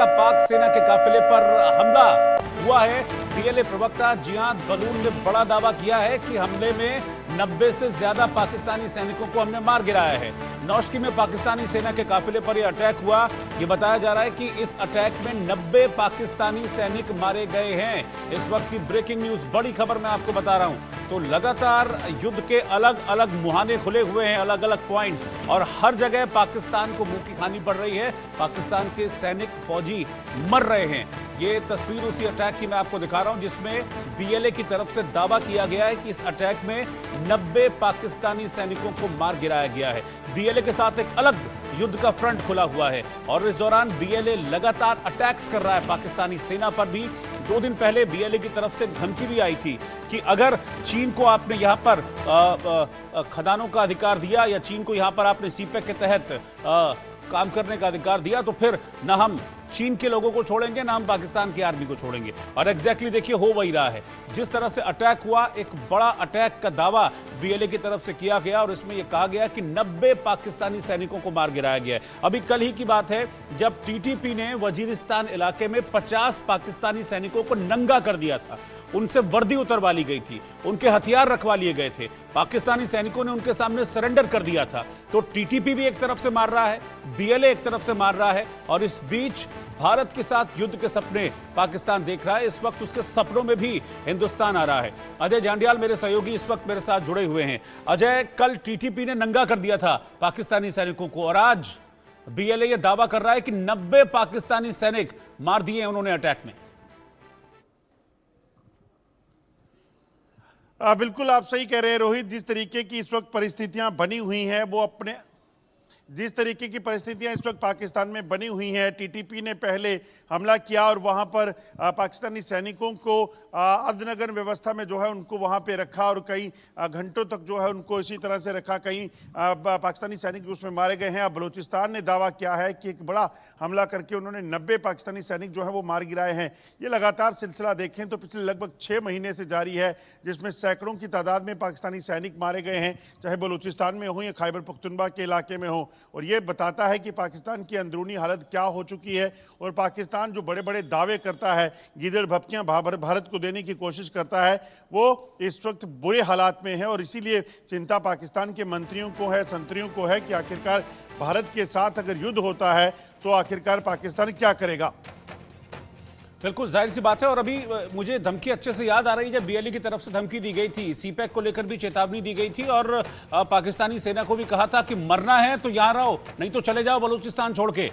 का पाक सेना के काफिले पर हमला हुआ है। बीएलए प्रवक्ता जिहाद बलून ने बड़ा दावा किया है कि हमले में 90 से ज्यादा पाकिस्तानी सैनिकों को हमने मार गिराया है। नौशकी में पाकिस्तानी सेना के काफिले पर यह अटैक हुआ। यह बताया जा रहा है कि इस अटैक में 90 पाकिस्तानी सैनिक मारे गए हैं। इस वक्त की ब्रेकिंग न्यूज, बड़ी खबर मैं आपको बता रहा हूं। तो लगातार युद्ध के अलग अलग मुहाने खुले हुए हैं, अलग अलग पॉइंट्स, और हर जगह पाकिस्तान को मुंह की खानी पड़ रही है। पाकिस्तान के सैनिक, फौजी मर रहे हैं। ये तस्वीर उसी अटैक की मैं आपको दिखा रहा हूं जिसमें बीएलए की तरफ से दावा किया गया है कि इस अटैक में 90 पाकिस्तानी सैनिकों को मार गिराया गया है। बीएलए के साथ एक अलग युद्ध का फ्रंट खुला हुआ है और इस दौरान बीएलए लगातार अटैक्स कर रहा है पाकिस्तानी सेना पर भी। 2 दिन पहले बीएलए की तरफ से धमकी भी आई थी कि अगर चीन को आपने यहां पर खदानों का अधिकार दिया या चीन को यहां पर आपने सीपेक के तहत काम करने का अधिकार दिया तो फिर ना हम चीन के लोगों को छोड़ेंगे, ना हम पाकिस्तान की आर्मी को छोड़ेंगे। और एग्जैक्टली देखिए हो वही रहा है। जिस तरह से अटैक हुआ, एक बड़ा अटैक का दावा बीएलए की तरफ से किया गया और इसमें यह कहा गया कि 90 पाकिस्तानी सैनिकों को मार गिराया गया है। अभी कल ही की बात है जब टीटीपी ने वजीरिस्तान इलाके में 50 पाकिस्तानी सैनिकों को नंगा कर दिया था। उनसे वर्दी उतरवा ली गई थी, उनके हथियार रखवा लिए गए थे। पाकिस्तानी सैनिकों ने उनके सामने सरेंडर कर दिया था। तो टीटीपी भी एक तरफ से मार रहा है, बीएलए एक तरफ से मार रहा है, और इस बीच भारत के साथ युद्ध के सपने पाकिस्तान देख रहा है। इस वक्त उसके सपनों में भी हिंदुस्तान आ रहा है। अजय जांडियाल मेरे सहयोगी इस वक्त मेरे साथ जुड़े हुए हैं। अजय, कल टीटीपी ने नंगा कर दिया था पाकिस्तानी सैनिकों को और आज बीएलए यह दावा कर रहा है कि 90 पाकिस्तानी सैनिक मार दिए उन्होंने अटैक में। बिल्कुल आप सही कह रहे हैं रोहित। जिस तरीके की इस वक्त परिस्थितियां बनी हुई हैं वो जिस तरीके की परिस्थितियां इस वक्त पाकिस्तान में बनी हुई हैं, टीटीपी ने पहले हमला किया और वहां पर पाकिस्तानी सैनिकों को अर्धनग्न व्यवस्था में जो है उनको वहां पे रखा और कई घंटों तक जो है उनको इसी तरह से रखा। कई पाकिस्तानी सैनिक उसमें मारे गए हैं। अब बलूचिस्तान ने दावा किया है कि एक बड़ा हमला करके उन्होंने 90 पाकिस्तानी सैनिक जो है वो मार गिराए हैं। ये लगातार सिलसिला देखें तो पिछले लगभग 6 महीने से जारी है, जिसमें सैकड़ों की तादाद में पाकिस्तानी सैनिक मारे गए हैं, चाहे बलूचिस्तान में हो या खैबर पख्तूनख्वा के इलाके में हो। और ये बताता है कि पाकिस्तान की अंदरूनी हालत क्या हो चुकी है। और पाकिस्तान जो बड़े बड़े दावे करता है, गीदड़ भपकियां भारत को देने की कोशिश करता है, वो इस वक्त बुरे हालात में है। और इसीलिए चिंता पाकिस्तान के मंत्रियों को है, संतरियों को है कि आखिरकार भारत के साथ अगर युद्ध होता है तो आखिरकार पाकिस्तान क्या करेगा। बिल्कुल जाहिर सी बात है। और अभी मुझे धमकी अच्छे से याद आ रही है जब बीएलए की तरफ से धमकी दी गई थी, सीपैक को लेकर भी चेतावनी दी गई थी और पाकिस्तानी सेना को भी कहा था कि मरना है तो यहां रहो, नहीं तो चले जाओ बलूचिस्तान छोड़ के।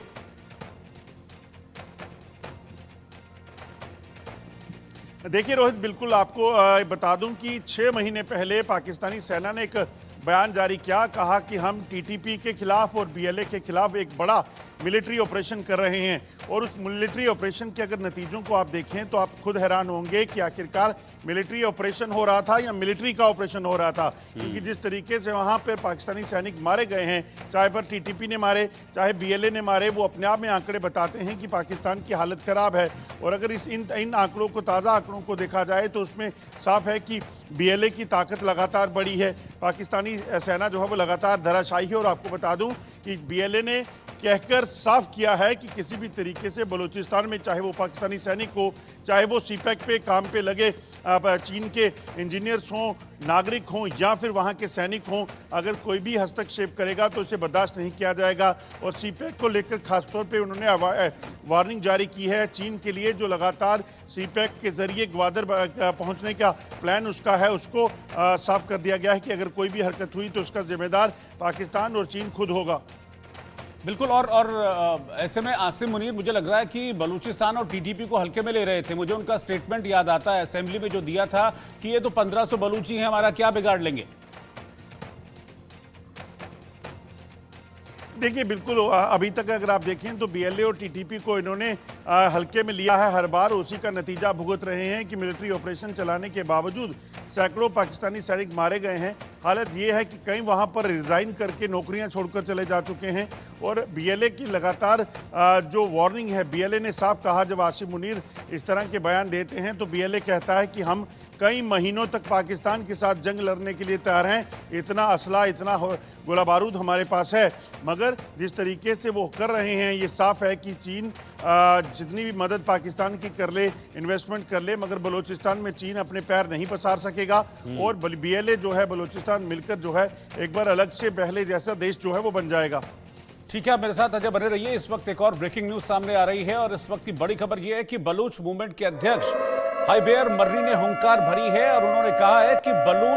देखिए रोहित, बिल्कुल आपको बता दूं कि 6 महीने पहले पाकिस्तानी सेना ने एक बयान जारी किया, कहा कि हम टीटीपी के खिलाफ और बीएलए के खिलाफ एक बड़ा मिलिट्री ऑपरेशन कर रहे हैं। और उस मिलिट्री ऑपरेशन के अगर नतीजों को आप देखें तो आप खुद हैरान होंगे कि आखिरकार मिलिट्री ऑपरेशन हो रहा था या मिलिट्री का ऑपरेशन हो रहा था। क्योंकि जिस तरीके से वहां पर पाकिस्तानी सैनिक मारे गए हैं, चाहे पर टीटीपी ने मारे चाहे बीएलए ने मारे, वो अपने आप में आंकड़े बताते हैं कि पाकिस्तान की हालत खराब है। और अगर इन आंकड़ों को, ताज़ा आंकड़ों को देखा जाए तो उसमें साफ है कि बीएलए की ताकत लगातार बढ़ी है, पाकिस्तानी सेना जो है वो लगातार धराशायी है। और आपको बता दूं कि बीएलए ने कहकर साफ किया है कि किसी भी तरीके से बलूचिस्तान में, चाहे वो पाकिस्तानी सैनिक हो, चाहे वो सीपैक पे काम पे लगे चीन के इंजीनियर्स हों, नागरिक हों या फिर वहाँ के सैनिक हों, अगर कोई भी हस्तक्षेप करेगा तो इसे बर्दाश्त नहीं किया जाएगा। और सीपैक को लेकर खासतौर पे उन्होंने वार्निंग जारी की है चीन के लिए, जो लगातार सीपैक के जरिए ग्वादर पहुँचने का प्लान उसका है, उसको साफ कर दिया गया है कि अगर कोई भी हरकत हुई तो उसका जिम्मेदार पाकिस्तान और चीन खुद होगा। बिल्कुल। और ऐसे में आसिम मुनीर, मुझे लग रहा है कि बलूचिस्तान और टीटीपी को हल्के में ले रहे थे। मुझे उनका स्टेटमेंट याद आता है असेंबली में जो दिया था कि ये तो 1500 बलूची हैं, हमारा क्या बिगाड़ लेंगे। देखिए बिल्कुल, अभी तक अगर आप देखें तो बीएलए और टीटीपी को इन्होंने हल्के में लिया है हर बार। उसी का नतीजा भुगत रहे हैं कि मिलिट्री ऑपरेशन चलाने के बावजूद सैकड़ों पाकिस्तानी सैनिक मारे गए हैं। हालत ये है कि कई वहां पर रिजाइन करके नौकरियां छोड़कर चले जा चुके हैं। और बीएलए की लगातार जो वार्निंग है, बीएलए ने साफ कहा, जब आसिम मुनीर इस तरह के बयान देते हैं तो बीएलए कहता है कि हम कई महीनों तक पाकिस्तान के साथ जंग लड़ने के लिए तैयार हैं। इतना असला, इतना गोला बारूद हमारे पास है, मगर जिस तरीके से वो कर रहे हैं ये साफ है कि चीन जितनी भी मदद पाकिस्तान की कर ले, इन्वेस्टमेंट कर ले, मगर बलूचिस्तान में चीन अपने पैर नहीं पसार सकेगा। और BLA जो है, बलूचिस्तान मिलकर जो है एक बार अलग से पहले जैसा देश जो है वो बन जाएगा। ठीक है, आप मेरे साथ अजय बने रहिए। इस वक्त एक और ब्रेकिंग न्यूज सामने आ रही है और इस वक्त की बड़ी खबर यह है कि बलूच मूवमेंट के अध्यक्ष हैदर मर्री ने हुंकार भरी है और उन्होंने कहा है कि बलूच